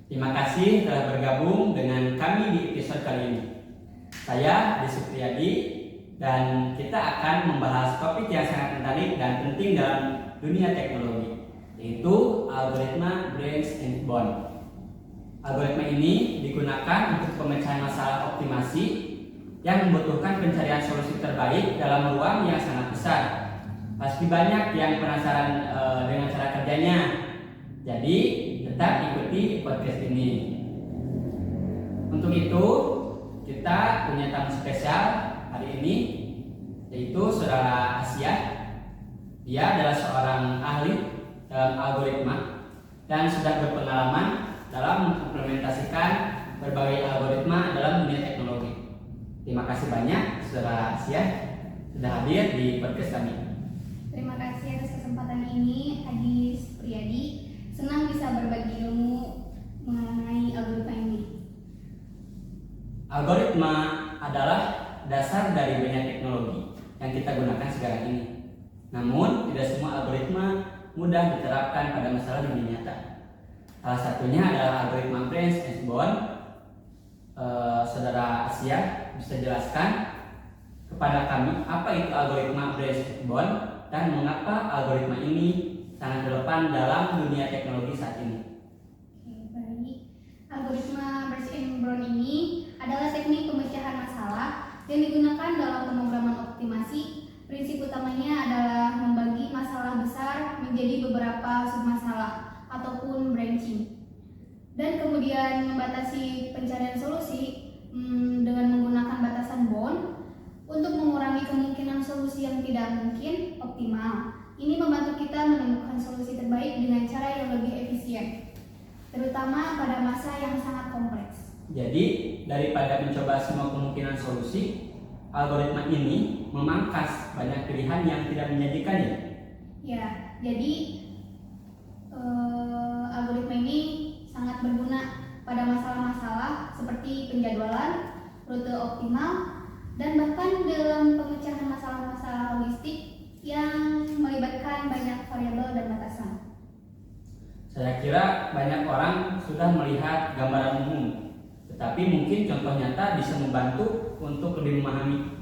Terima kasih telah bergabung dengan kami di episode kali ini. Saya Desi Supriyadi dan kita akan membahas topik yang sangat menarik dan penting dalam dunia teknologi, yaitu algoritma Brains and Bond. Algoritma ini digunakan untuk pemecahan masalah optimasi yang membutuhkan pencarian solusi terbaik dalam ruang yang sangat besar. Pasti banyak yang penasaran dengan cara kerjanya. Jadi tetap ikuti podcast ini. Untuk itu kita punya tamu spesial hari ini, yaitu Saudara Asia. Dia adalah seorang ahli dalam algoritma dan sudah berpengalaman dalam mengimplementasikan berbagai algoritma dalam dunia teknologi. Terima kasih banyak Saudara Asia sudah hadir di podcast kami. Terima kasih atas kesempatan ini, Adi Supriyadi. Senang bisa berbagi ilmu mengenai algoritma ini. Algoritma adalah dasar dari banyak teknologi yang kita gunakan sekarang ini. Namun, tidak semua algoritma mudah diterapkan pada masalah dunia nyata. Salah satunya adalah algoritma Brains and Bond. Saudara Asia bisa jelaskan kepada kami apa itu algoritma Brains and Bond dan mengapa algoritma ini sangat relevan dalam dunia teknologi saat ini. Oke, baik. Algoritma Brains and Bond ini adalah teknik pemecahan masalah yang digunakan dalam pemrograman optimasi. Prinsip utamanya adalah membagi masalah besar menjadi beberapa submasalah ataupun branching, dan kemudian membatasi pencarian solusi dengan menggunakan batasan bond untuk mengurangi kemungkinan solusi yang tidak mungkin optimal. Ini membantu kita menemukan solusi terbaik dengan cara yang lebih efisien, terutama pada masa yang sangat kompleks. Jadi, daripada mencoba semua kemungkinan solusi, algoritma ini memangkas banyak pilihan yang tidak menjanjikan ya? Ya, jadi algoritma ini sangat berguna pada masalah-masalah seperti penjadwalan, rute optimal, dan bahkan dalam pemecahan masalah-masalah logistik yang melibatkan banyak variabel dan batasan. Saya kira banyak orang sudah melihat gambaran umum, tetapi mungkin contoh nyata bisa membantu untuk lebih memahami.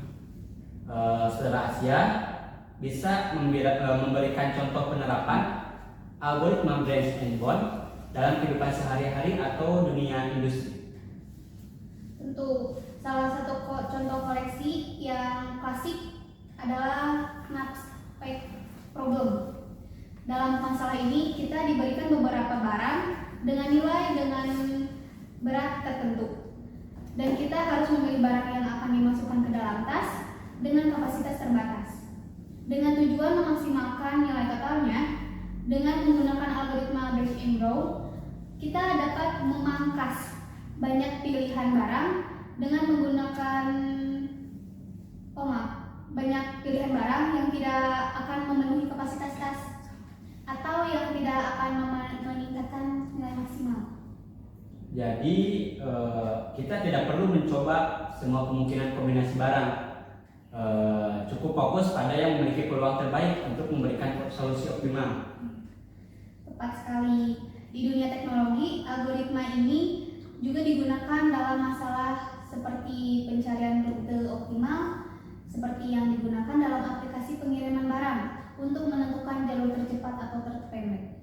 Saudara Asia bisa memberikan contoh penerapan algoritma Brains and Bond dalam kehidupan sehari-hari atau dunia industri. Tentu, salah satu contoh koleksi yang klasik adalah knapsack problem. Dalam masalah ini kita diberikan beberapa barang dengan nilai dengan berat tertentu, dan kita harus memilih barang yang akan dimasukkan ke dalam tas dengan kapasitas terbatas. Dengan tujuan memaksimalkan nilai totalnya, dengan menggunakan algoritma Brains and Bond, kita dapat memangkas banyak pilihan barang dengan menggunakan banyak pilihan barang yang tidak akan memenuhi kapasitas tas atau yang tidak akan meningkatkan nilai maksimal. Jadi kita tidak perlu mencoba semua kemungkinan kombinasi barang. Cukup fokus pada yang memiliki peluang terbaik untuk memberikan solusi optimal. Tepat sekali. Di dunia teknologi, algoritma ini juga digunakan dalam masalah seperti pencarian rute optimal, seperti yang digunakan dalam aplikasi pengiriman barang untuk menentukan jalur tercepat atau terpendek.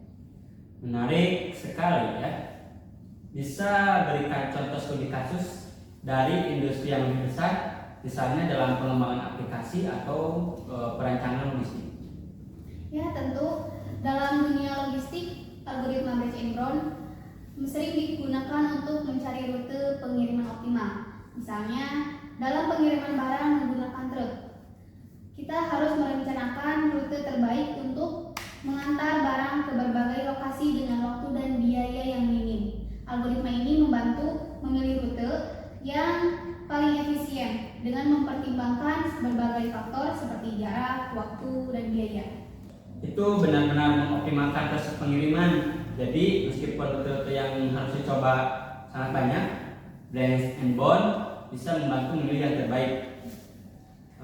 Menarik sekali ya. Bisa berikan contoh studi kasus dari industri yang lebih besar, misalnya dalam pengembangan aplikasi atau perancangan logistik. Ya, tentu dalam dunia logistik, algoritma Brains and Bond sering digunakan untuk mencari rute pengiriman optimal. Misalnya, dalam pengiriman barang menggunakan truk, kita harus merencanakan rute terbaik untuk mengantar barang ke berbagai lokasi dengan waktu dan biaya yang minim. Algoritma ini membantu memilih rute yang paling efisien dengan mempertimbangkan berbagai faktor seperti jarak, waktu, dan biaya. Itu benar-benar mengoptimalkan proses pengiriman. Jadi meskipun rute yang harus dicoba sangat banyak, Brains and Bond bisa membantu memilih yang terbaik.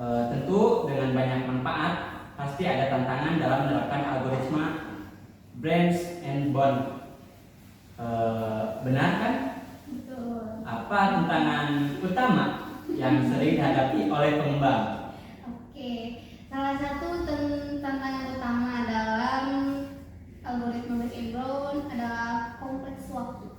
Tentu dengan banyak manfaat, pasti ada tantangan dalam menerapkan algoritma Brains and Bond. Benar kan? Betul. Apa tantangan utama yang sering dihadapi oleh pengembang? Oke, salah satu tantangan utama dalam algoritma Bayes and Brown adalah kompleks waktu.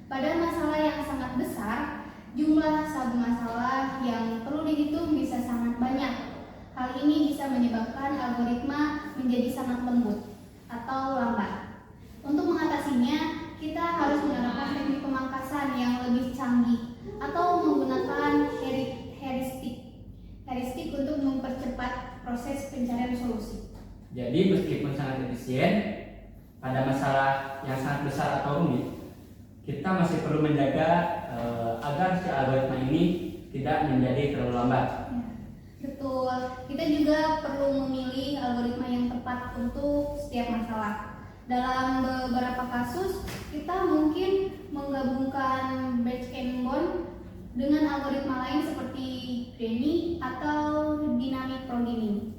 Pada masalah yang sangat besar, jumlah submasalah yang perlu dihitung bisa sangat banyak. Hal ini bisa menyebabkan algoritma menjadi sangat lembut atau lambat. Untuk mengatasinya, kita harus menerapkan teknik pemangkasan yang lebih canggih atau menggunakan heuristik untuk mempercepat proses pencarian solusi. Jadi meskipun sangat efisien, pada masalah yang sangat besar atau rumit, kita masih perlu menjaga agar si algoritma ini tidak menjadi terlalu lambat. Ya, betul. Kita juga perlu memilih algoritma yang tepat untuk setiap masalah. Dalam beberapa kasus, kita mungkin menggabungkan Bayes and Brown dengan algoritma lain seperti Granny atau Dynamic Programming.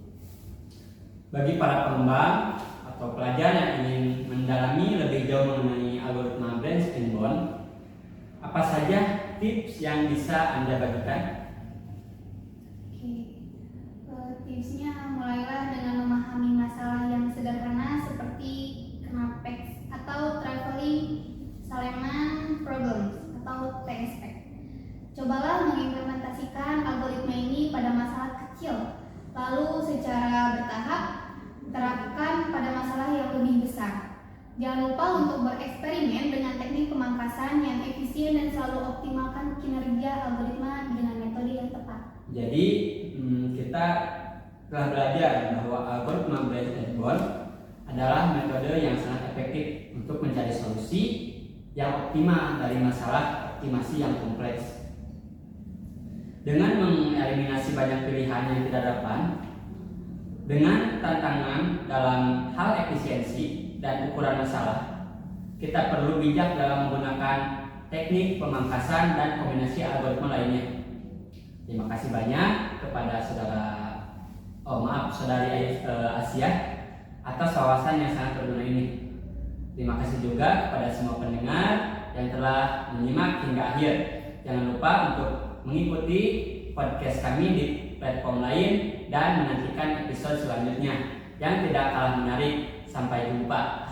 Bagi para pengembang atau pelajar yang ingin mendalami lebih jauh mengenai algoritma Bayes and Brown, apa saja tips yang bisa Anda bagikan? Tipsnya mulailah dengan memahami masalah yang sederhana seperti Knapex atau Traveling Salesman Problems atau TSP. Cobalah mengimplementasikan algoritma ini pada masalah kecil, lalu secara bertahap terapkan pada masalah yang lebih besar. Jangan lupa untuk bereksperimen dengan teknik pemangkasan yang efisien dan selalu optimalkan kinerja algoritma dengan metode yang tepat. Jadi kita telah belajar bahwa algoritma Bayes and Brown adalah metode yang sangat efektif untuk mencari solusi yang optimal dari masalah optimasi yang kompleks. Dengan mengeliminasi banyak pilihan yang tidak relevan, dengan tantangan dalam hal efisiensi dan ukuran masalah, kita perlu bijak dalam menggunakan teknik pemangkasan dan kombinasi algoritma lainnya. Terima kasih banyak kepada saudari Asia atas wawasan yang sangat berguna ini. Terima kasih juga kepada semua pendengar yang telah menyimak hingga akhir. Jangan lupa untuk mengikuti podcast kami di platform lain dan menantikan episode selanjutnya yang tidak kalah menarik. Sampai jumpa.